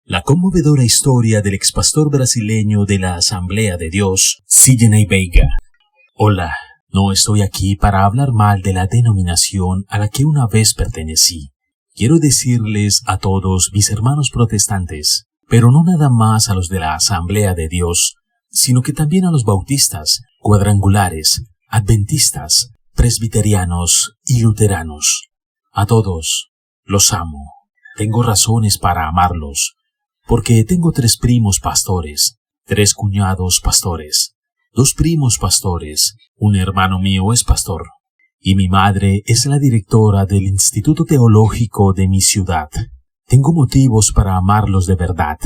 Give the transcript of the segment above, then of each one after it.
La conmovedora historia del expastor brasileño de la Asamblea de Dios, Sidney Veiga. Hola, no estoy aquí para hablar mal de la denominación a la que una vez pertenecí. Quiero decirles a todos mis hermanos protestantes, pero no nada más a los de la Asamblea de Dios, sino que también a los bautistas, cuadrangulares, adventistas, presbiterianos y luteranos. A todos los amo. Tengo razones para amarlos, porque tengo 3 primos pastores, 3 cuñados pastores, 2 primos pastores, un hermano mío es pastor, y mi madre es la directora del Instituto Teológico de mi ciudad. Tengo motivos para amarlos de verdad.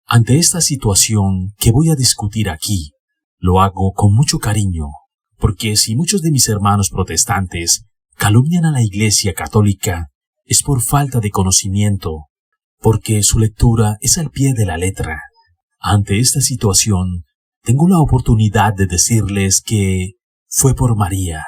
Ante esta situación que voy a discutir aquí, lo hago con mucho cariño, porque si muchos de mis hermanos protestantes calumnian a la Iglesia Católica, es por falta de conocimiento, porque su lectura es al pie de la letra. Ante esta situación, tengo la oportunidad de decirles que fue por María.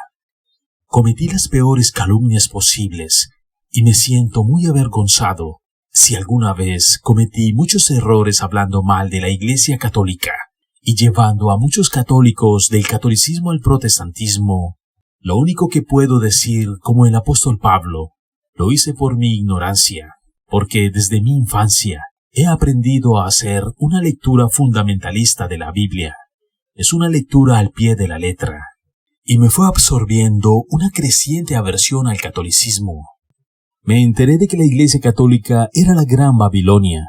Cometí las peores calumnias posibles, y me siento muy avergonzado si alguna vez cometí muchos errores hablando mal de la Iglesia Católica y llevando a muchos católicos del catolicismo al protestantismo. Lo único que puedo decir, como el apóstol Pablo, lo hice por mi ignorancia, porque desde mi infancia he aprendido a hacer una lectura fundamentalista de la Biblia. Es una lectura al pie de la letra, y me fue absorbiendo una creciente aversión al catolicismo. Me enteré de que la Iglesia Católica era la Gran Babilonia,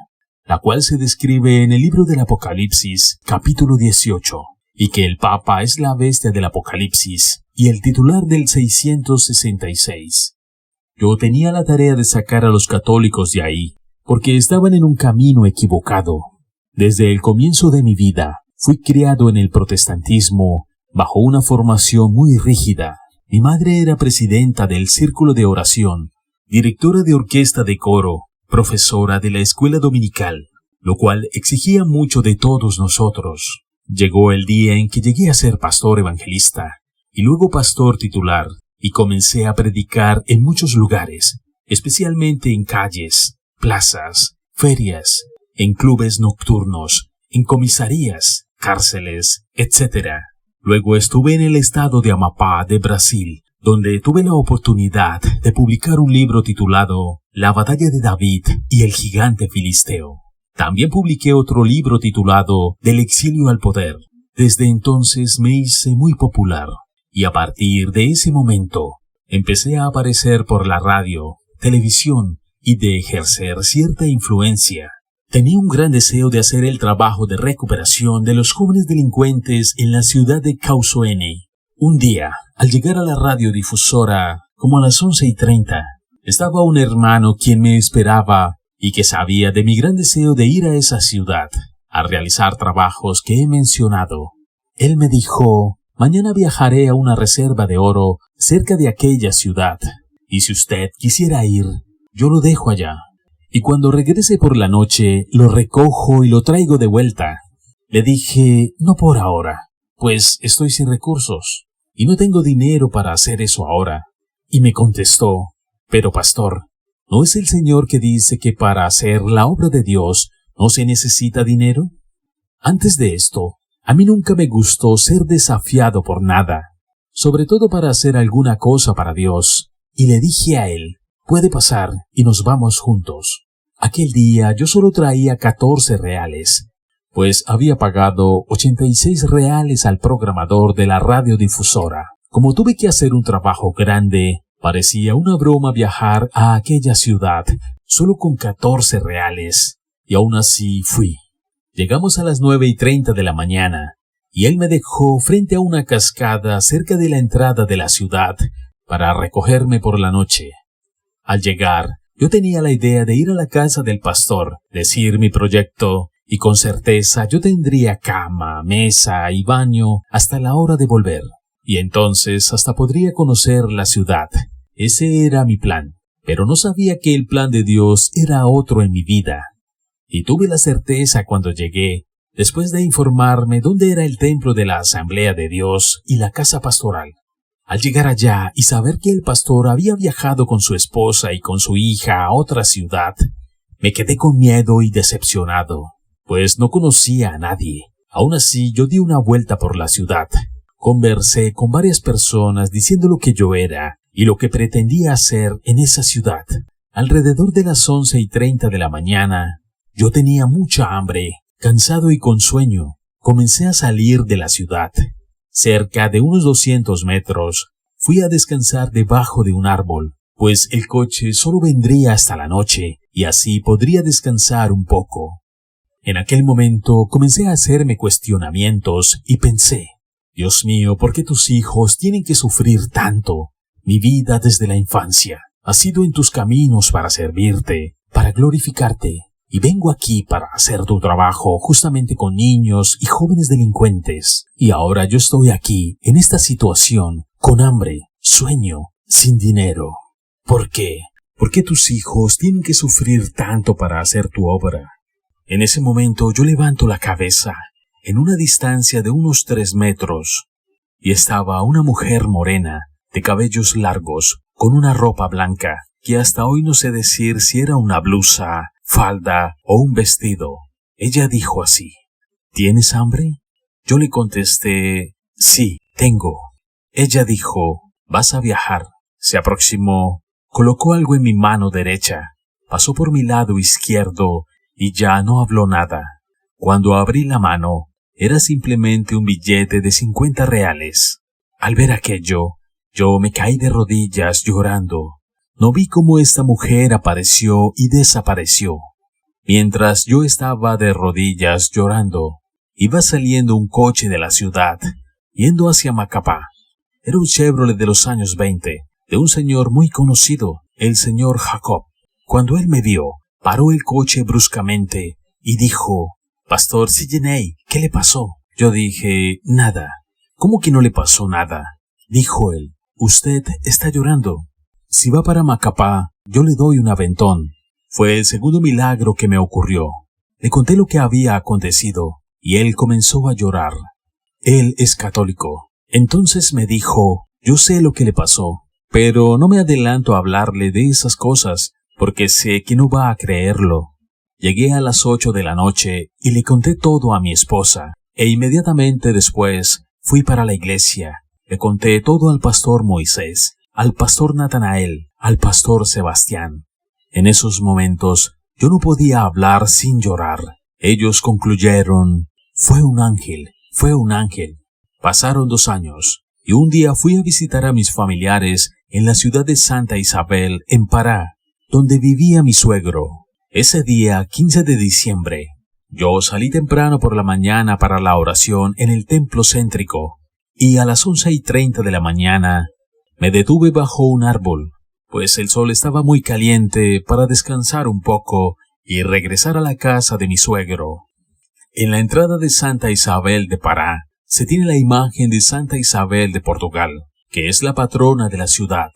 la cual se describe en el libro del Apocalipsis, capítulo 18, y que el Papa es la bestia del Apocalipsis y el titular del 666. Yo tenía la tarea de sacar a los católicos de ahí, porque estaban en un camino equivocado. Desde el comienzo de mi vida, fui criado en el protestantismo, bajo una formación muy rígida. Mi madre era presidenta del Círculo de Oración, directora de orquesta de coro, profesora de la escuela dominical, lo cual exigía mucho de todos nosotros. Llegó el día en que llegué a ser pastor evangelista, y luego pastor titular, y comencé a predicar en muchos lugares, especialmente en calles, plazas, ferias, en clubes nocturnos, en comisarías, cárceles, etc. Luego estuve en el estado de Amapá de Brasil, donde tuve la oportunidad de publicar un libro titulado La batalla de David y el gigante filisteo. También publiqué otro libro titulado Del exilio al poder. Desde entonces me hice muy popular. Y a partir de ese momento, empecé a aparecer por la radio, televisión y de ejercer cierta influencia. Tenía un gran deseo de hacer el trabajo de recuperación de los jóvenes delincuentes en la ciudad de Causoene. Un día, al llegar a la radiodifusora, como a las 11:30, estaba un hermano quien me esperaba y que sabía de mi gran deseo de ir a esa ciudad, a realizar trabajos que he mencionado. Él me dijo: mañana viajaré a una reserva de oro cerca de aquella ciudad, y si usted quisiera ir, yo lo dejo allá, y cuando regrese por la noche, lo recojo y lo traigo de vuelta. Le dije: no por ahora, pues estoy sin recursos, y no tengo dinero para hacer eso ahora. Y me contestó: pero pastor, ¿no es el Señor que dice que para hacer la obra de Dios no se necesita dinero? Antes de esto, a mí nunca me gustó ser desafiado por nada, sobre todo para hacer alguna cosa para Dios, y le dije a él: puede pasar y nos vamos juntos. Aquel día yo solo traía 14 reales, pues había pagado 86 reales al programador de la radiodifusora. Como tuve que hacer un trabajo grande, parecía una broma viajar a aquella ciudad solo con 14 reales, y aún así fui. Llegamos a las 9:30 de la mañana, y él me dejó frente a una cascada cerca de la entrada de la ciudad para recogerme por la noche. Al llegar, yo tenía la idea de ir a la casa del pastor, decir mi proyecto, y con certeza yo tendría cama, mesa y baño hasta la hora de volver. Y entonces hasta podría conocer la ciudad. Ese era mi plan, pero no sabía que el plan de Dios era otro en mi vida. Y tuve la certeza cuando llegué, después de informarme dónde era el templo de la Asamblea de Dios y la casa pastoral. Al llegar allá y saber que el pastor había viajado con su esposa y con su hija a otra ciudad, Me quedé con miedo y decepcionado, pues no conocía a nadie. Aún así, yo di una vuelta por la ciudad. Conversé con varias personas diciendo lo que yo era y lo que pretendía hacer en esa ciudad. Alrededor de las 11:30 de la mañana, yo tenía mucha hambre, cansado y con sueño. Comencé a salir de la ciudad. Cerca de unos 200 metros, fui a descansar debajo de un árbol, pues el coche solo vendría hasta la noche y así podría descansar un poco. En aquel momento comencé a hacerme cuestionamientos y pensé, Dios mío, ¿por qué tus hijos tienen que sufrir tanto? Mi vida desde la infancia ha sido en tus caminos para servirte, para glorificarte, y vengo aquí para hacer tu trabajo justamente con niños y jóvenes delincuentes. Y ahora yo estoy aquí, en esta situación, con hambre, sueño, sin dinero. ¿Por qué? ¿Por qué tus hijos tienen que sufrir tanto para hacer tu obra? En ese momento yo levanto la cabeza, en una distancia de unos 3 metros, y estaba una mujer morena, de cabellos largos, con una ropa blanca, que hasta hoy no sé decir si era una blusa, falda o un vestido. Ella dijo así, ¿tienes hambre? Yo le contesté, sí, tengo. Ella dijo, vas a viajar. Se aproximó, colocó algo en mi mano derecha, pasó por mi lado izquierdo y ya no habló nada. Cuando abrí la mano, era simplemente un billete de 50 reales. Al ver aquello, yo me caí de rodillas llorando. No vi cómo esta mujer apareció y desapareció. Mientras yo estaba de rodillas llorando, iba saliendo un coche de la ciudad, yendo hacia Macapá. Era un Chevrolet de los años 20, de un señor muy conocido, el señor Jacob. Cuando él me vio, paró el coche bruscamente y dijo, Pastor Sidney, ¿qué le pasó? Yo dije, nada. ¿Cómo que no le pasó nada? Dijo él, usted está llorando. Si va para Macapá, yo le doy un aventón. Fue el segundo milagro que me ocurrió. Le conté lo que había acontecido, y él comenzó a llorar. Él es católico. Entonces me dijo, yo sé lo que le pasó, pero no me adelanto a hablarle de esas cosas, porque sé que no va a creerlo. Llegué a las 8 de la noche y le conté todo a mi esposa, e inmediatamente después fui para la iglesia. Le conté todo al pastor Moisés, al pastor Natanael, al pastor Sebastián. En esos momentos yo no podía hablar sin llorar. Ellos concluyeron, fue un ángel, fue un ángel. Pasaron 2 años, y un día fui a visitar a mis familiares en la ciudad de Santa Isabel, en Pará, donde vivía mi suegro. Ese día, 15 de diciembre, yo salí temprano por la mañana para la oración en el templo céntrico, y a las 11:30 de la mañana me detuve bajo un árbol, pues el sol estaba muy caliente, para descansar un poco y regresar a la casa de mi suegro. En la entrada de Santa Isabel de Pará se tiene la imagen de Santa Isabel de Portugal, que es la patrona de la ciudad.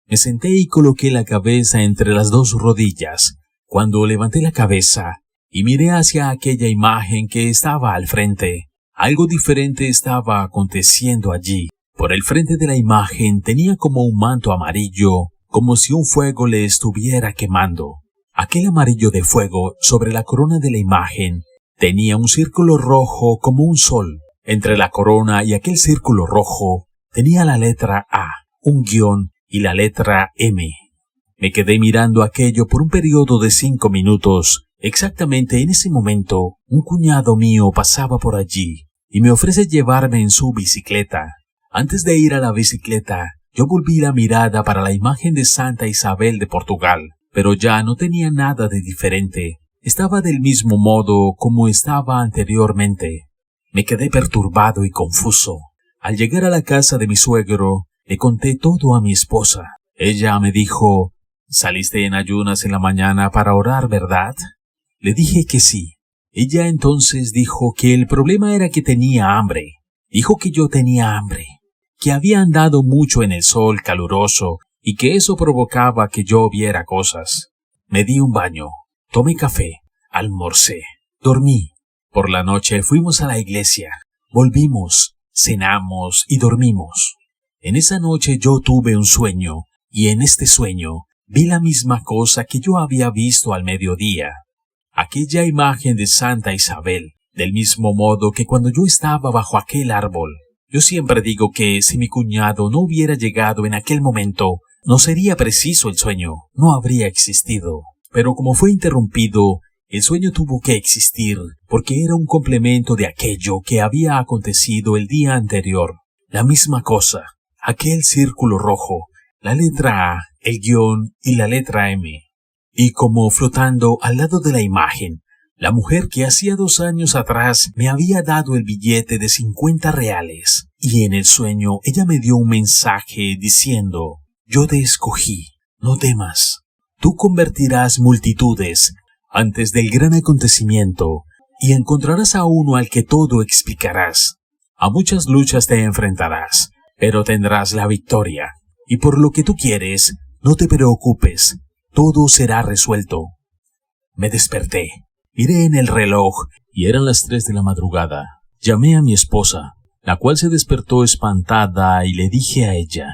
Me senté y coloqué la cabeza entre las 2 rodillas. Cuando levanté la cabeza y miré hacia aquella imagen que estaba al frente, algo diferente estaba aconteciendo allí. Por el frente de la imagen tenía como un manto amarillo, como si un fuego le estuviera quemando. Aquel amarillo de fuego sobre la corona de la imagen tenía un círculo rojo como un sol. Entre la corona y aquel círculo rojo tenía la letra A, un guión y la letra M. Me quedé mirando aquello por un periodo de 5 minutos. Exactamente en ese momento, un cuñado mío pasaba por allí y me ofrece llevarme en su bicicleta. Antes de ir a la bicicleta, yo volví la mirada para la imagen de Santa Isabel de Portugal, pero ya no tenía nada de diferente. Estaba del mismo modo como estaba anteriormente. Me quedé perturbado y confuso. Al llegar a la casa de mi suegro, le conté todo a mi esposa. Ella me dijo, ¿saliste en ayunas en la mañana para orar, verdad? Le dije que sí. Ella entonces dijo que el problema era que tenía hambre. Dijo que yo tenía hambre, que había andado mucho en el sol caluroso y que eso provocaba que yo viera cosas. Me di un baño, tomé café, almorcé, dormí. Por la noche fuimos a la iglesia, volvimos, cenamos y dormimos. En esa noche yo tuve un sueño, y en este sueño vi la misma cosa que yo había visto al mediodía, aquella imagen de Santa Isabel, del mismo modo que cuando yo estaba bajo aquel árbol. Yo siempre digo que si mi cuñado no hubiera llegado en aquel momento, no sería preciso el sueño, no habría existido. Pero como fue interrumpido, el sueño tuvo que existir, porque era un complemento de aquello que había acontecido el día anterior. La misma cosa, aquel círculo rojo, la letra A, el guión y la letra M. Y como flotando al lado de la imagen, la mujer que hacía 2 años atrás me había dado el billete de 50 reales, y en el sueño ella me dio un mensaje diciendo: yo te escogí, no temas. Tú convertirás multitudes antes del gran acontecimiento, y encontrarás a uno al que todo explicarás. A muchas luchas te enfrentarás, pero tendrás la victoria. Y por lo que tú quieres, no te preocupes, todo será resuelto. Me desperté, miré en el reloj, y eran las 3 de la madrugada. Llamé a mi esposa, la cual se despertó espantada, y le dije a ella: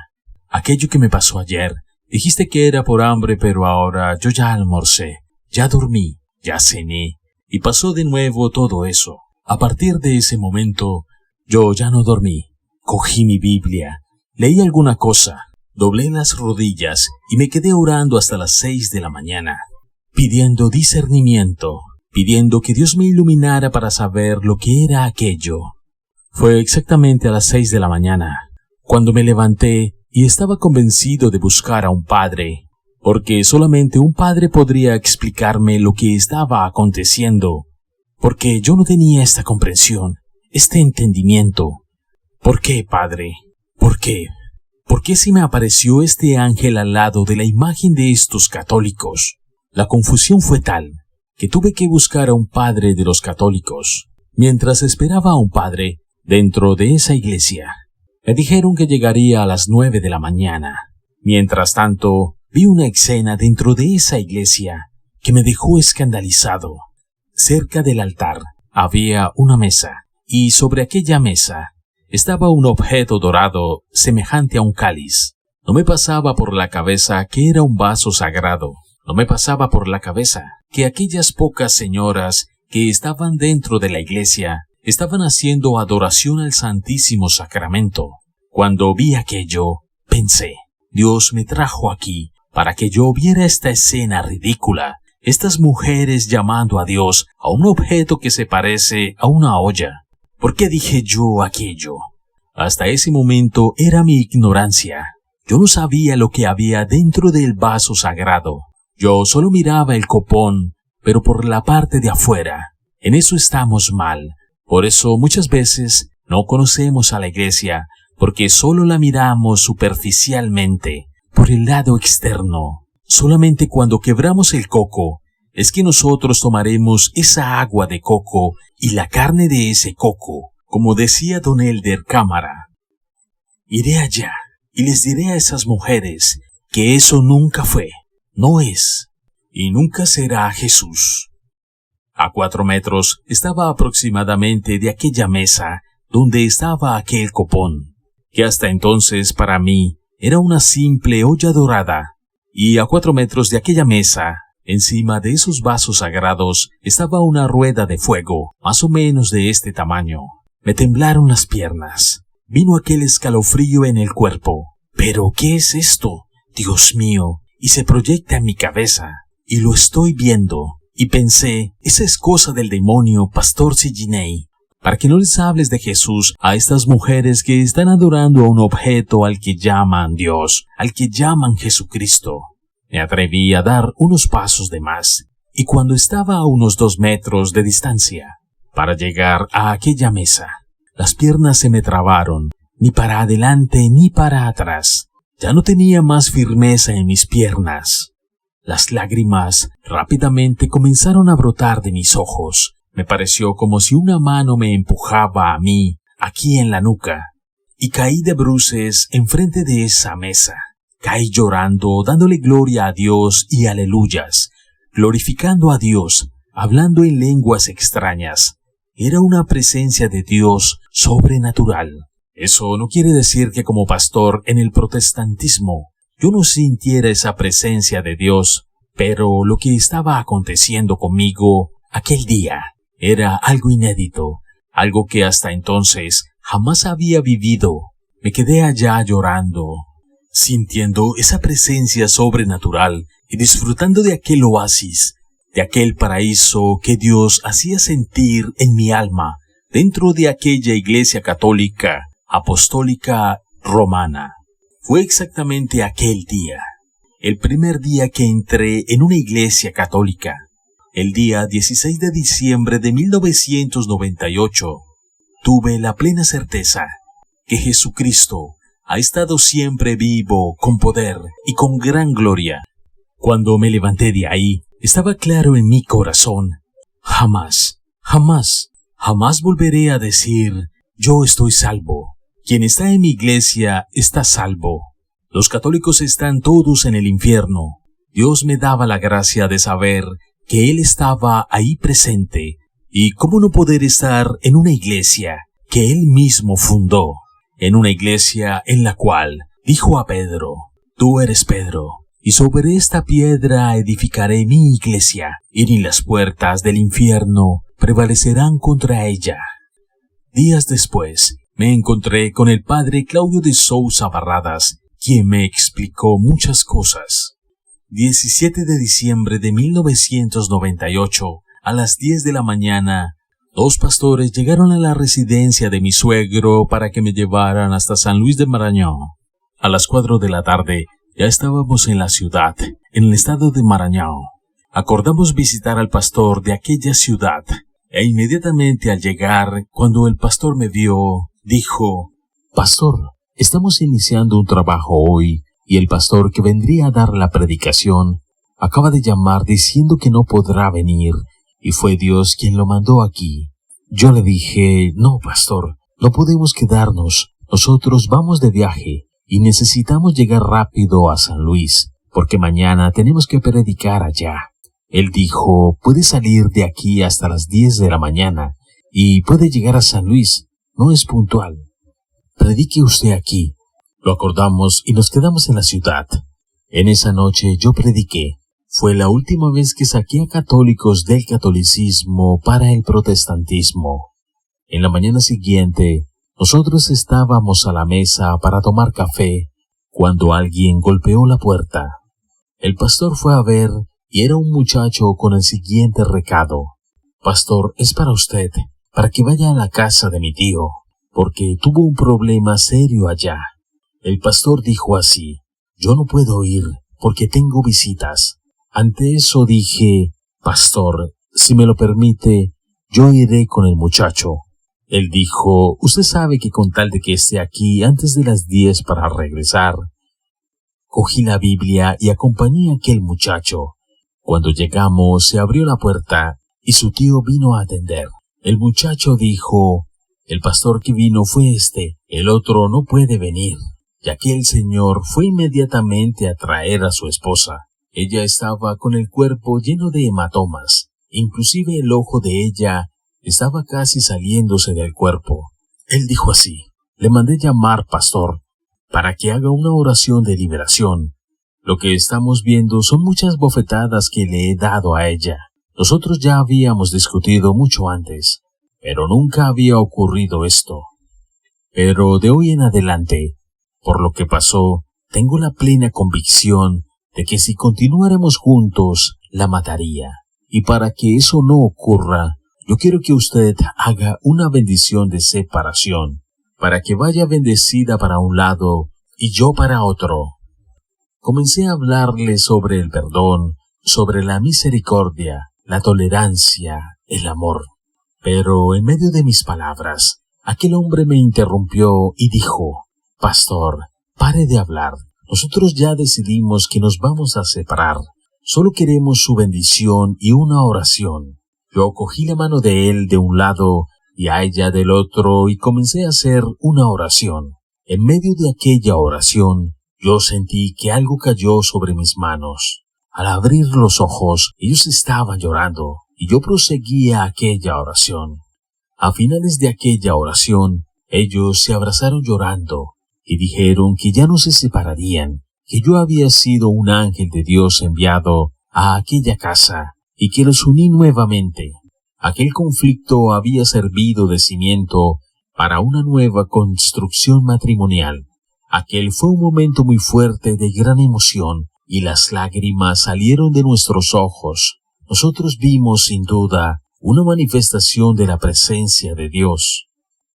aquello que me pasó ayer, dijiste que era por hambre, pero ahora yo ya almorcé, ya dormí, ya cené, y pasó de nuevo todo eso. A partir de ese momento, yo ya no dormí. Cogí mi Biblia, leí alguna cosa, doblé las rodillas y me quedé orando hasta las 6 de la mañana, pidiendo discernimiento, pidiendo que Dios me iluminara para saber lo que era aquello. Fue exactamente a las 6 de la mañana, cuando me levanté y estaba convencido de buscar a un padre, porque solamente un padre podría explicarme lo que estaba aconteciendo, porque yo no tenía esta comprensión, este entendimiento. ¿Por qué, padre? ¿Por qué? ¿Por qué se me apareció este ángel al lado de la imagen de estos católicos? La confusión fue tal que tuve que buscar a un padre de los católicos. Mientras esperaba a un padre dentro de esa iglesia, me dijeron que llegaría a las 9 de la mañana. Mientras tanto, vi una escena dentro de esa iglesia que me dejó escandalizado. Cerca del altar había una mesa, y sobre aquella mesa estaba un objeto dorado semejante a un cáliz. No me pasaba por la cabeza que era un vaso sagrado. No me pasaba por la cabeza que aquellas pocas señoras que estaban dentro de la iglesia estaban haciendo adoración al Santísimo Sacramento. Cuando vi aquello, pensé: Dios me trajo aquí para que yo viera esta escena ridícula, estas mujeres llamando a Dios a un objeto que se parece a una olla. ¿Por qué dije yo aquello? Hasta ese momento era mi ignorancia. Yo no sabía lo que había dentro del vaso sagrado. Yo solo miraba el copón, pero por la parte de afuera. En eso estamos mal. Por eso muchas veces no conocemos a la iglesia, porque solo la miramos superficialmente, por el lado externo. Solamente cuando quebramos el coco, es que nosotros tomaremos esa agua de coco y la carne de ese coco, como decía don Elder Cámara. Iré allá y les diré a esas mujeres que eso nunca fue, no es, y nunca será Jesús. A 4 metros estaba aproximadamente de aquella mesa donde estaba aquel copón, que hasta entonces para mí era una simple olla dorada, y a 4 metros de aquella mesa, encima de esos vasos sagrados, estaba una rueda de fuego, más o menos de este tamaño. Me temblaron las piernas. Vino aquel escalofrío en el cuerpo. ¿Pero qué es esto? Dios mío. Y se proyecta en mi cabeza. Y lo estoy viendo. Y pensé, esa es cosa del demonio, Pastor Silliney. Para que no les hables de Jesús a estas mujeres que están adorando a un objeto al que llaman Dios, al que llaman Jesucristo. Me atreví a dar unos pasos de más, y cuando estaba a unos 2 metros de distancia, para llegar a aquella mesa, las piernas se me trabaron, ni para adelante ni para atrás. Ya no tenía más firmeza en mis piernas. Las lágrimas rápidamente comenzaron a brotar de mis ojos. Me pareció como si una mano me empujaba a mí, aquí en la nuca, y caí de bruces enfrente de esa mesa. Caí llorando, dándole gloria a Dios y aleluyas, glorificando a Dios, hablando en lenguas extrañas. Era una presencia de Dios sobrenatural. Eso no quiere decir que como pastor en el protestantismo yo no sintiera esa presencia de Dios, pero lo que estaba aconteciendo conmigo aquel día era algo inédito, algo que hasta entonces jamás había vivido. Me quedé allá llorando, sintiendo esa presencia sobrenatural y disfrutando de aquel oasis, de aquel paraíso que Dios hacía sentir en mi alma dentro de aquella iglesia católica, apostólica, romana. Fue exactamente aquel día, el primer día que entré en una iglesia católica, el día 16 de diciembre de 1998. Tuve la plena certeza que Jesucristo ha estado siempre vivo, con poder y con gran gloria. Cuando me levanté de ahí, estaba claro en mi corazón: jamás, jamás, jamás volveré a decir, yo estoy salvo. Quien está en mi iglesia está salvo. Los católicos están todos en el infierno. Dios me daba la gracia de saber que Él estaba ahí presente. ¿Y cómo no poder estar en una iglesia que Él mismo fundó? En una iglesia en la cual dijo a Pedro: tú eres Pedro, y sobre esta piedra edificaré mi iglesia, y ni las puertas del infierno prevalecerán contra ella. Días después, me encontré con el padre Claudio de Sousa Barradas, quien me explicó muchas cosas. 17 de diciembre de 1998, a las 10 de la mañana, 2 pastores llegaron a la residencia de mi suegro para que me llevaran hasta San Luis de Maranhão. A las 4 de la tarde, ya estábamos en la ciudad, en el estado de Maranhão. Acordamos visitar al pastor de aquella ciudad, e inmediatamente al llegar, cuando el pastor me vio, dijo: pastor, estamos iniciando un trabajo hoy, y el pastor que vendría a dar la predicación acaba de llamar diciendo que no podrá venir, y fue Dios quien lo mandó aquí. Yo le dije: no, pastor, no podemos quedarnos, nosotros vamos de viaje, y necesitamos llegar rápido a San Luis, porque mañana tenemos que predicar allá. Él dijo: puede salir de aquí hasta las 10 de la mañana, y puede llegar a San Luis, no es puntual. Predique usted aquí. Lo acordamos y nos quedamos en la ciudad. En esa noche yo prediqué. Fue la última vez que saqué a católicos del catolicismo para el protestantismo. En la mañana siguiente, nosotros estábamos a la mesa para tomar café, cuando alguien golpeó la puerta. El pastor fue a ver y era un muchacho con el siguiente recado: pastor, es para usted, para que vaya a la casa de mi tío, porque tuvo un problema serio allá. El pastor dijo así: yo no puedo ir, porque tengo visitas. Ante eso dije: pastor, si me lo permite, yo iré con el muchacho. Él dijo: usted sabe que con tal de que esté aquí antes de las 10 para regresar. Cogí la Biblia y acompañé a aquel muchacho. Cuando llegamos, se abrió la puerta y su tío vino a atender. El muchacho dijo: el pastor que vino fue este, el otro no puede venir. Y aquel señor fue inmediatamente a traer a su esposa. Ella estaba con el cuerpo lleno de hematomas, inclusive el ojo de ella estaba casi saliéndose del cuerpo. Él dijo así: le mandé llamar, pastor, para que haga una oración de liberación. Lo que estamos viendo son muchas bofetadas que le he dado a ella. Nosotros ya habíamos discutido mucho antes, pero nunca había ocurrido esto. Pero de hoy en adelante, por lo que pasó, tengo la plena convicción de que si continuáramos juntos, la mataría. Y para que eso no ocurra, yo quiero que usted haga una bendición de separación, para que vaya bendecida para un lado y yo para otro. Comencé a hablarle sobre el perdón, sobre la misericordia, la tolerancia, el amor. Pero en medio de mis palabras, aquel hombre me interrumpió y dijo: pastor, pare de hablar. Nosotros ya decidimos que nos vamos a separar. Solo queremos su bendición y una oración. Yo cogí la mano de él de un lado y a ella del otro y comencé a hacer una oración. En medio de aquella oración, yo sentí que algo cayó sobre mis manos. Al abrir los ojos, ellos estaban llorando y yo proseguía aquella oración. A finales de aquella oración, ellos se abrazaron llorando y dijeron que ya no se separarían, que yo había sido un ángel de Dios enviado a aquella casa y que los uní nuevamente. Aquel conflicto había servido de cimiento para una nueva construcción matrimonial. Aquel fue un momento muy fuerte de gran emoción y las lágrimas salieron de nuestros ojos. Nosotros vimos sin duda una manifestación de la presencia de Dios.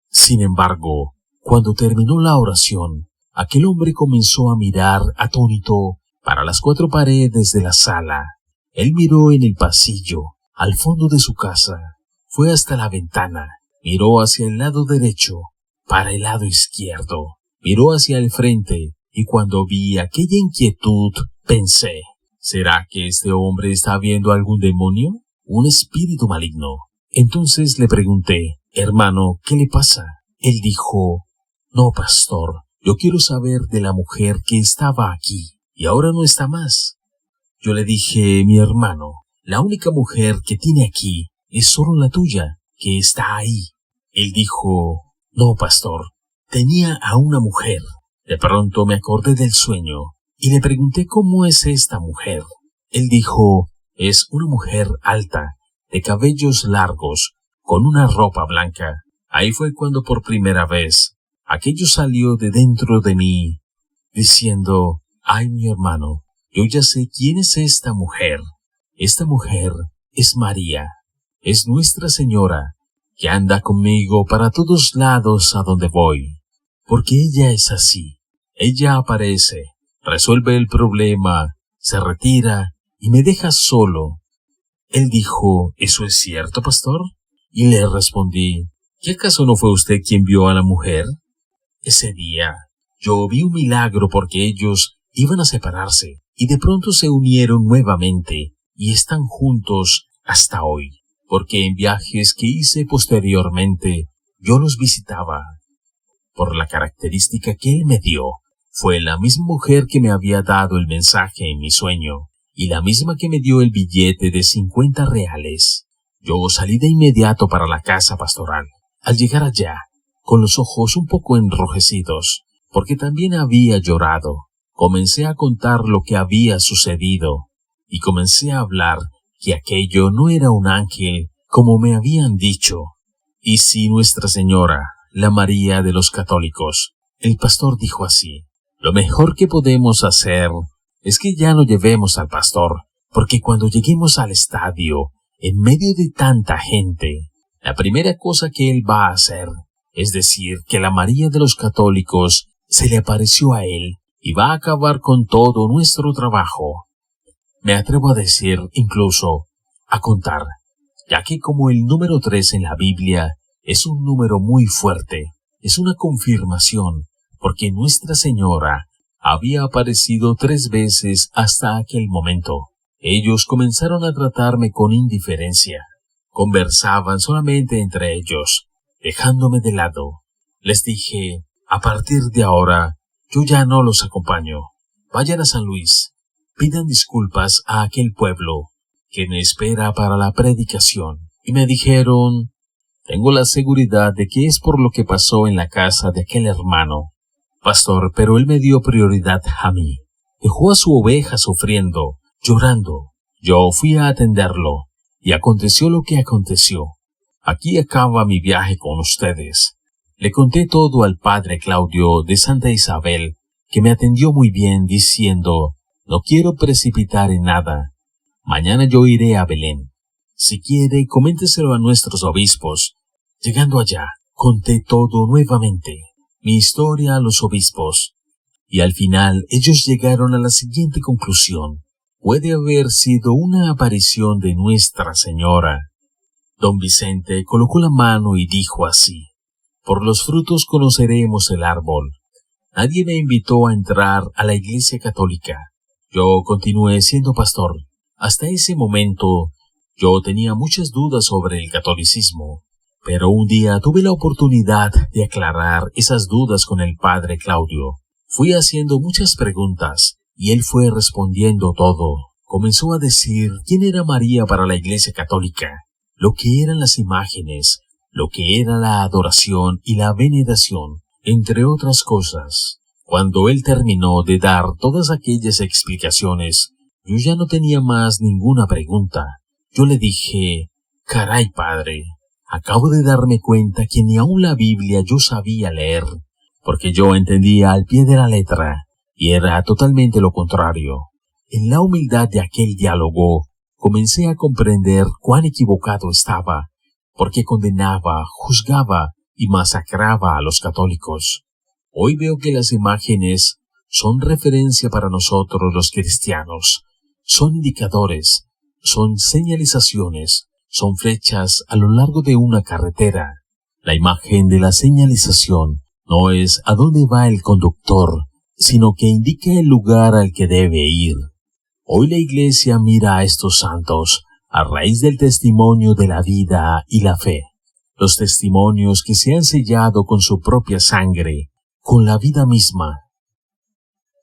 Sin embargo, cuando terminó la oración, aquel hombre comenzó a mirar atónito para las 4 paredes de la sala. Él miró en el pasillo, al fondo de su casa, fue hasta la ventana, miró hacia el lado derecho, para el lado izquierdo, miró hacia el frente, y cuando vi aquella inquietud, pensé, ¿será que este hombre está viendo algún demonio? ¿Un espíritu maligno? Entonces le pregunté, hermano, ¿qué le pasa? Él dijo, no, pastor, yo quiero saber de la mujer que estaba aquí, y ahora no está más. Yo le dije, mi hermano, la única mujer que tiene aquí es solo la tuya, que está ahí. Él dijo, no, pastor, tenía a una mujer. De pronto me acordé del sueño, y le pregunté cómo es esta mujer. Él dijo, es una mujer alta, de cabellos largos, con una ropa blanca. Ahí fue cuando por primera vez aquello salió de dentro de mí, diciendo, ay, mi hermano, yo ya sé quién es esta mujer. Esta mujer es María, es Nuestra Señora, que anda conmigo para todos lados a donde voy. Porque ella es así. Ella aparece, resuelve el problema, se retira y me deja solo. Él dijo, ¿eso es cierto, pastor? Y le respondí, ¿qué acaso no fue usted quien vio a la mujer? Ese día yo vi un milagro porque ellos iban a separarse y de pronto se unieron nuevamente y están juntos hasta hoy, porque en viajes que hice posteriormente yo los visitaba. Por la característica que él me dio, fue la misma mujer que me había dado el mensaje en mi sueño y la misma que me dio el billete de 50 reales. Yo salí de inmediato para la casa pastoral. Al llegar allá, con los ojos un poco enrojecidos, porque también había llorado, comencé a contar lo que había sucedido, y comencé a hablar que aquello no era un ángel, como me habían dicho, y sí Nuestra Señora, la María de los católicos. El pastor dijo así, lo mejor que podemos hacer es que ya no llevemos al pastor, porque cuando lleguemos al estadio, en medio de tanta gente, la primera cosa que él va a hacer es decir que la María de los católicos se le apareció a él y va a acabar con todo nuestro trabajo. Me atrevo a decir, incluso, a contar, ya que como el número 3 en la Biblia es un número muy fuerte, es una confirmación, porque Nuestra Señora había aparecido 3 veces hasta aquel momento. Ellos comenzaron a tratarme con indiferencia. Conversaban solamente entre ellos, dejándome de lado. Les dije, a partir de ahora, yo ya no los acompaño. Vayan a San Luis, pidan disculpas a aquel pueblo que me espera para la predicación. Y me dijeron, tengo la seguridad de que es por lo que pasó en la casa de aquel hermano. Pastor, pero él me dio prioridad a mí. Dejó a su oveja sufriendo, llorando. Yo fui a atenderlo, y aconteció lo que aconteció. Aquí acaba mi viaje con ustedes. Le conté todo al padre Claudio de Santa Isabel, que me atendió muy bien diciendo, no quiero precipitar en nada. Mañana yo iré a Belén. Si quiere, coménteselo a nuestros obispos. Llegando allá, conté todo nuevamente, mi historia a los obispos. Y al final ellos llegaron a la siguiente conclusión. Puede haber sido una aparición de Nuestra Señora. Don Vicente colocó la mano y dijo así, por los frutos conoceremos el árbol. Nadie me invitó a entrar a la Iglesia Católica. Yo continué siendo pastor. Hasta ese momento, yo tenía muchas dudas sobre el catolicismo, pero un día tuve la oportunidad de aclarar esas dudas con el padre Claudio. Fui haciendo muchas preguntas, y él fue respondiendo todo. Comenzó a decir quién era María para la Iglesia Católica, lo que eran las imágenes, lo que era la adoración y la veneración, entre otras cosas. Cuando él terminó de dar todas aquellas explicaciones, yo ya no tenía más ninguna pregunta. Yo le dije, caray padre, acabo de darme cuenta que ni aun la Biblia yo sabía leer, porque yo entendía al pie de la letra, y era totalmente lo contrario. En la humildad de aquel diálogo, comencé a comprender cuán equivocado estaba, porque condenaba, juzgaba y masacraba a los católicos. Hoy veo que las imágenes son referencia para nosotros los cristianos, son indicadores, son señalizaciones, son flechas a lo largo de una carretera. La imagen de la señalización no es a dónde va el conductor, sino que indica el lugar al que debe ir. Hoy la Iglesia mira a estos santos a raíz del testimonio de la vida y la fe, los testimonios que se han sellado con su propia sangre, con la vida misma.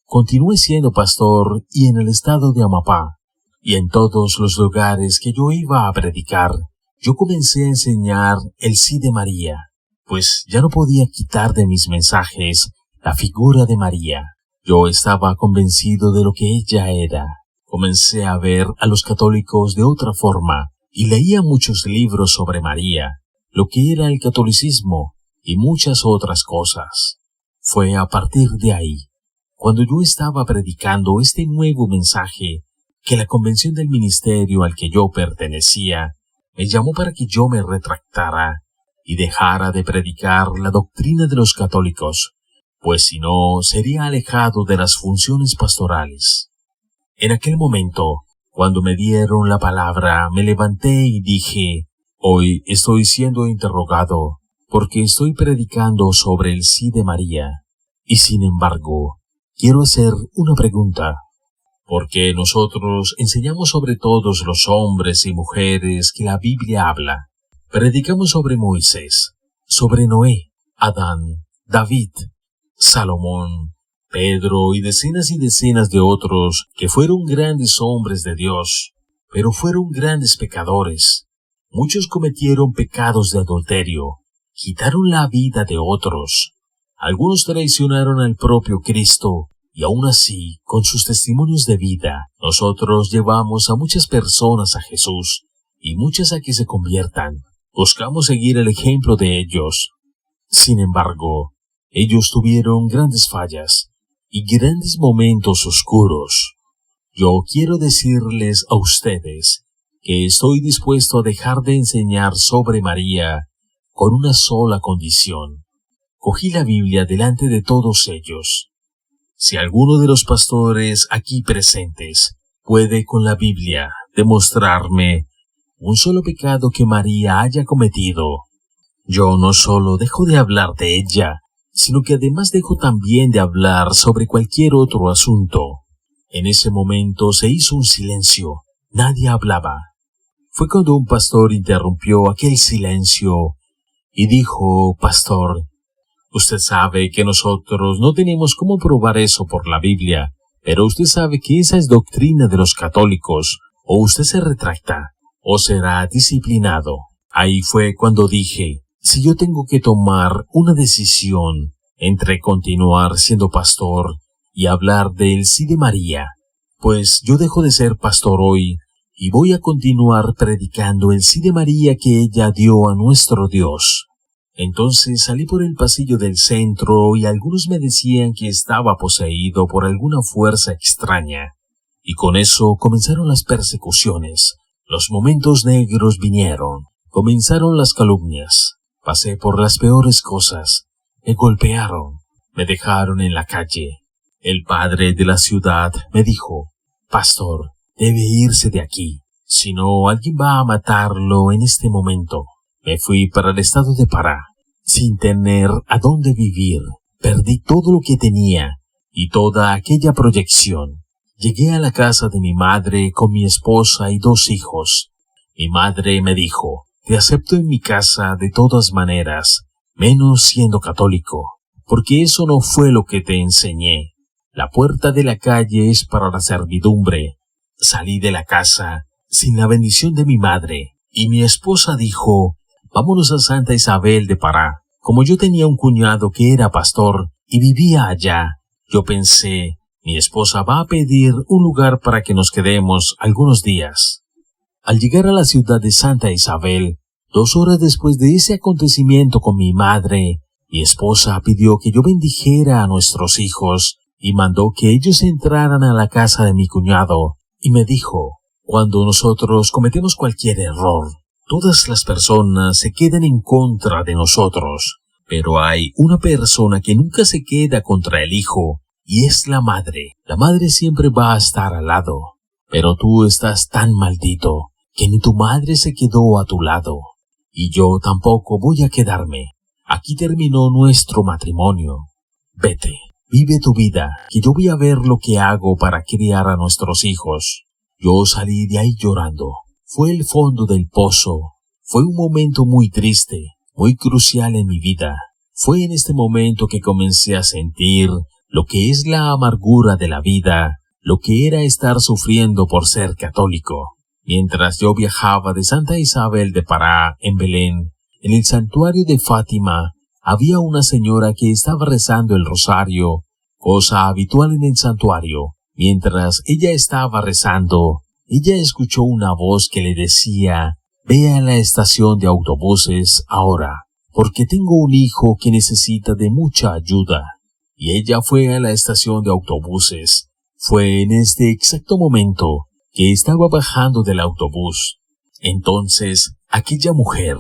Continué siendo pastor y en el estado de Amapá, y en todos los lugares que yo iba a predicar, yo comencé a enseñar el sí de María, pues ya no podía quitar de mis mensajes la figura de María. Yo estaba convencido de lo que ella era. Comencé a ver a los católicos de otra forma y leía muchos libros sobre María, lo que era el catolicismo y muchas otras cosas. Fue a partir de ahí, cuando yo estaba predicando este nuevo mensaje, que la convención del ministerio al que yo pertenecía me llamó para que yo me retractara y dejara de predicar la doctrina de los católicos, pues si no sería alejado de las funciones pastorales. En aquel momento, cuando me dieron la palabra, me levanté y dije, hoy estoy siendo interrogado, porque estoy predicando sobre el sí de María, y sin embargo, quiero hacer una pregunta. Porque nosotros enseñamos sobre todos los hombres y mujeres que la Biblia habla. Predicamos sobre Moisés, sobre Noé, Adán, David, Salomón, Pedro y decenas de otros que fueron grandes hombres de Dios, pero fueron grandes pecadores. Muchos cometieron pecados de adulterio, quitaron la vida de otros. Algunos traicionaron al propio Cristo, y aún así, con sus testimonios de vida, nosotros llevamos a muchas personas a Jesús, y muchas a que se conviertan. Buscamos seguir el ejemplo de ellos. Sin embargo, ellos tuvieron grandes fallas y grandes momentos oscuros. Yo quiero decirles a ustedes que estoy dispuesto a dejar de enseñar sobre María con una sola condición. Cogí la Biblia delante de todos ellos. Si alguno de los pastores aquí presentes puede con la Biblia demostrarme un solo pecado que María haya cometido, yo no solo dejo de hablar de ella, sino que además dejo también de hablar sobre cualquier otro asunto. En ese momento se hizo un silencio. Nadie hablaba. Fue cuando un pastor interrumpió aquel silencio y dijo, pastor, usted sabe que nosotros no tenemos cómo probar eso por la Biblia, pero usted sabe que esa es doctrina de los católicos, o usted se retracta, o será disciplinado. Ahí fue cuando dije, si yo tengo que tomar una decisión entre continuar siendo pastor y hablar del sí de María, pues yo dejo de ser pastor hoy y voy a continuar predicando el sí de María que ella dio a nuestro Dios. Entonces salí por el pasillo del centro y algunos me decían que estaba poseído por alguna fuerza extraña. Y con eso comenzaron las persecuciones. Los momentos negros vinieron. Comenzaron las calumnias. Pasé por las peores cosas. Me golpearon. Me dejaron en la calle. El padre de la ciudad me dijo, pastor, debe irse de aquí. Si no, alguien va a matarlo en este momento. Me fui para el estado de Pará, sin tener a dónde vivir. Perdí todo lo que tenía y toda aquella proyección. Llegué a la casa de mi madre con mi esposa y 2 hijos. Mi madre me dijo, te acepto en mi casa de todas maneras, menos siendo católico, porque eso no fue lo que te enseñé. La puerta de la calle es para la servidumbre. Salí de la casa sin la bendición de mi madre, y mi esposa dijo, vámonos a Santa Isabel de Pará. Como yo tenía un cuñado que era pastor y vivía allá, Yo pensé, mi esposa va a pedir un lugar para que nos quedemos algunos días. Al llegar a la ciudad de Santa Isabel, 2 horas después de ese acontecimiento con mi madre, mi esposa pidió que yo bendijera a nuestros hijos y mandó que ellos entraran a la casa de mi cuñado y me dijo, cuando nosotros cometemos cualquier error, todas las personas se quedan en contra de nosotros, pero hay una persona que nunca se queda contra el hijo y es la madre. La madre siempre va a estar al lado, pero tú estás tan maldito que ni tu madre se quedó a tu lado, y yo tampoco voy a quedarme. Aquí terminó nuestro matrimonio. Vete, vive tu vida, que yo voy a ver lo que hago para criar a nuestros hijos. Yo salí de ahí llorando. Fue el fondo del pozo. Fue un momento muy triste, muy crucial en mi vida. Fue en este momento que comencé a sentir lo que es la amargura de la vida, lo que era estar sufriendo por ser católico. Mientras yo viajaba de Santa Isabel de Pará, en Belén, en el santuario de Fátima, había una señora que estaba rezando el rosario, cosa habitual en el santuario. Mientras ella estaba rezando, ella escuchó una voz que le decía, «Ve a la estación de autobuses ahora, porque tengo un hijo que necesita de mucha ayuda». Y ella fue a la estación de autobuses. Fue en este exacto momento que estaba bajando del autobús. Entonces, aquella mujer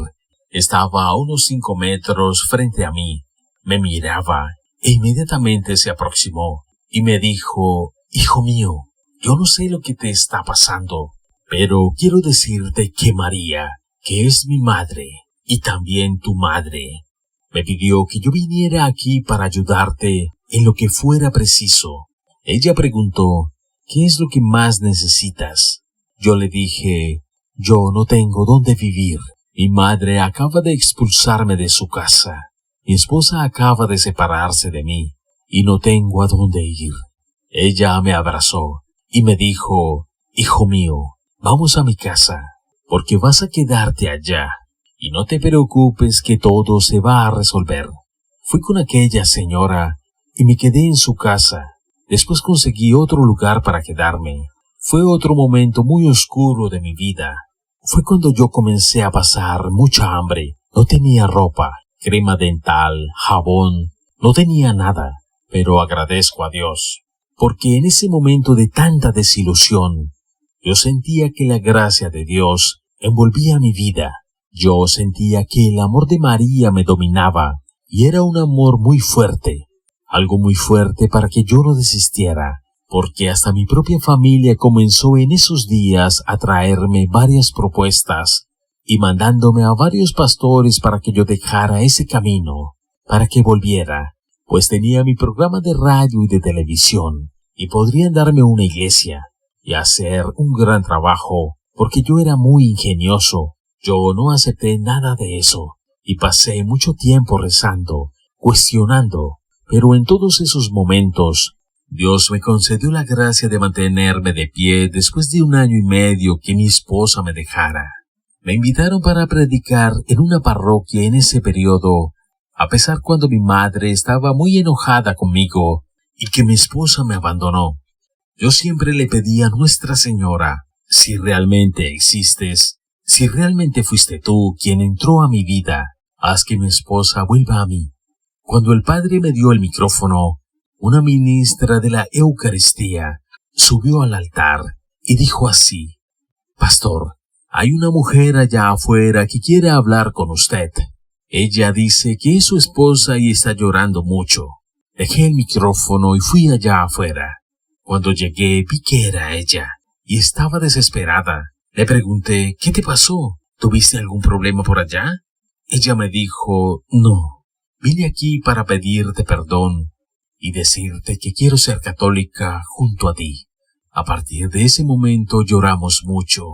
estaba a unos 5 metros frente a mí, me miraba e inmediatamente se aproximó y me dijo, «Hijo mío, yo no sé lo que te está pasando, pero quiero decirte que María, que es mi madre y también tu madre, me pidió que yo viniera aquí para ayudarte en lo que fuera preciso». Ella preguntó, «¿Qué es lo que más necesitas?». Yo le dije, «Yo no tengo dónde vivir. Mi madre acaba de expulsarme de su casa. Mi esposa acaba de separarse de mí y no tengo a dónde ir». Ella me abrazó y me dijo, «Hijo mío, vamos a mi casa, porque vas a quedarte allá y no te preocupes que todo se va a resolver». Fui con aquella señora y me quedé en su casa. Después conseguí otro lugar para quedarme. Fue otro momento muy oscuro de mi vida. Fue cuando yo comencé a pasar mucha hambre. No tenía ropa, crema dental, jabón, no tenía nada. Pero agradezco a Dios, porque en ese momento de tanta desilusión, yo sentía que la gracia de Dios envolvía mi vida. Yo sentía que el amor de María me dominaba y era un amor muy fuerte. Algo muy fuerte para que yo no desistiera, porque hasta mi propia familia comenzó en esos días a traerme varias propuestas y mandándome a varios pastores para que yo dejara ese camino, para que volviera, pues tenía mi programa de radio y de televisión y podrían darme una iglesia y hacer un gran trabajo, porque yo era muy ingenioso. Yo no acepté nada de eso y pasé mucho tiempo rezando, cuestionando. Pero en todos esos momentos, Dios me concedió la gracia de mantenerme de pie después de 1 año y medio que mi esposa me dejara. Me invitaron para predicar en una parroquia en ese periodo, a pesar cuando mi madre estaba muy enojada conmigo y que mi esposa me abandonó. Yo siempre le pedí a Nuestra Señora, si realmente existes, si realmente fuiste tú quien entró a mi vida, haz que mi esposa vuelva a mí. Cuando el padre me dio el micrófono, una ministra de la Eucaristía subió al altar y dijo así, «Pastor, hay una mujer allá afuera que quiere hablar con usted. Ella dice que es su esposa y está llorando mucho». Dejé el micrófono y fui allá afuera. Cuando llegué vi que era ella y estaba desesperada. Le pregunté, «¿Qué te pasó? ¿Tuviste algún problema por allá?» Ella me dijo, «No. Vine aquí para pedirte perdón y decirte que quiero ser católica junto a ti». A partir de ese momento lloramos mucho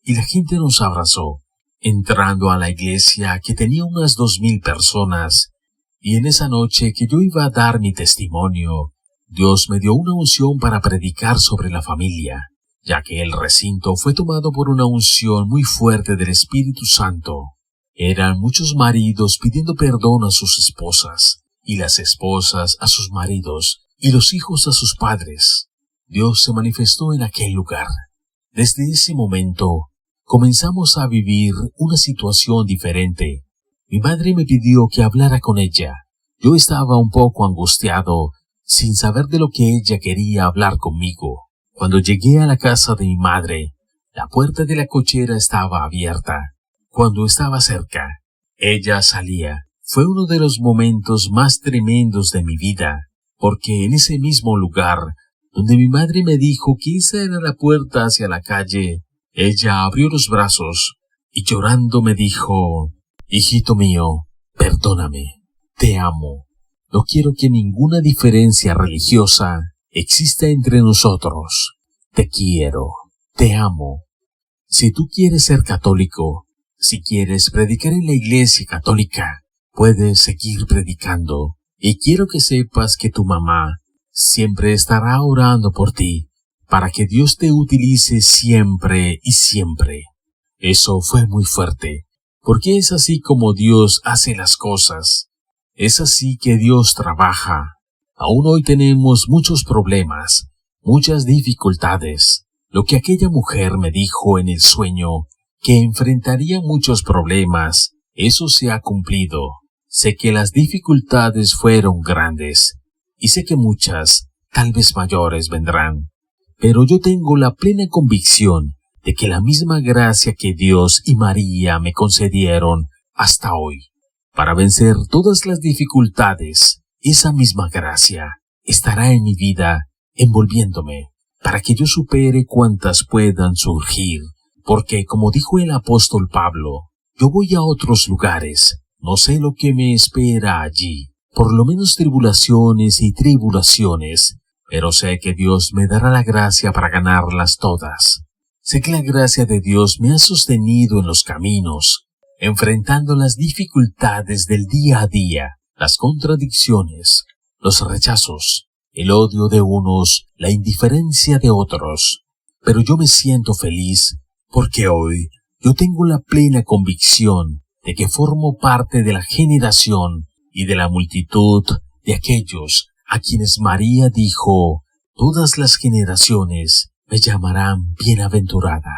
y la gente nos abrazó. Entrando a la iglesia que tenía unas 2000 personas y en esa noche que yo iba a dar mi testimonio, Dios me dio una unción para predicar sobre la familia, ya que el recinto fue tomado por una unción muy fuerte del Espíritu Santo. Eran muchos maridos pidiendo perdón a sus esposas y las esposas a sus maridos, y los hijos a sus padres. Dios se manifestó en aquel lugar. Desde ese momento, comenzamos a vivir una situación diferente. Mi madre me pidió que hablara con ella. Yo estaba un poco angustiado, sin saber de lo que ella quería hablar conmigo. Cuando llegué a la casa de mi madre, la puerta de la cochera estaba abierta. Cuando estaba cerca, ella salía. Fue uno de los momentos más tremendos de mi vida, porque en ese mismo lugar, donde mi madre me dijo que esa era la puerta hacia la calle, ella abrió los brazos y llorando me dijo: «Hijito mío, perdóname, te amo. No quiero que ninguna diferencia religiosa exista entre nosotros. Te quiero, te amo. Si tú quieres ser católico, si quieres predicar en la iglesia católica, puedes seguir predicando. Y quiero que sepas que tu mamá siempre estará orando por ti, para que Dios te utilice siempre y siempre». Eso fue muy fuerte, porque es así como Dios hace las cosas. Es así que Dios trabaja. Aún hoy tenemos muchos problemas, muchas dificultades. Lo que aquella mujer me dijo en el sueño, que enfrentaría muchos problemas, eso se ha cumplido. Sé que las dificultades fueron grandes, y sé que muchas, tal vez mayores, vendrán. Pero yo tengo la plena convicción de que la misma gracia que Dios y María me concedieron hasta hoy, para vencer todas las dificultades, esa misma gracia estará en mi vida, envolviéndome, para que yo supere cuantas puedan surgir, porque como dijo el apóstol Pablo, yo voy a otros lugares, no sé lo que me espera allí, por lo menos tribulaciones y tribulaciones, pero sé que Dios me dará la gracia para ganarlas todas. Sé que la gracia de Dios me ha sostenido en los caminos, enfrentando las dificultades del día a día, las contradicciones, los rechazos, el odio de unos, la indiferencia de otros. Pero yo me siento feliz porque hoy yo tengo la plena convicción de que formo parte de la generación y de la multitud de aquellos a quienes María dijo: «Todas las generaciones me llamarán bienaventurada».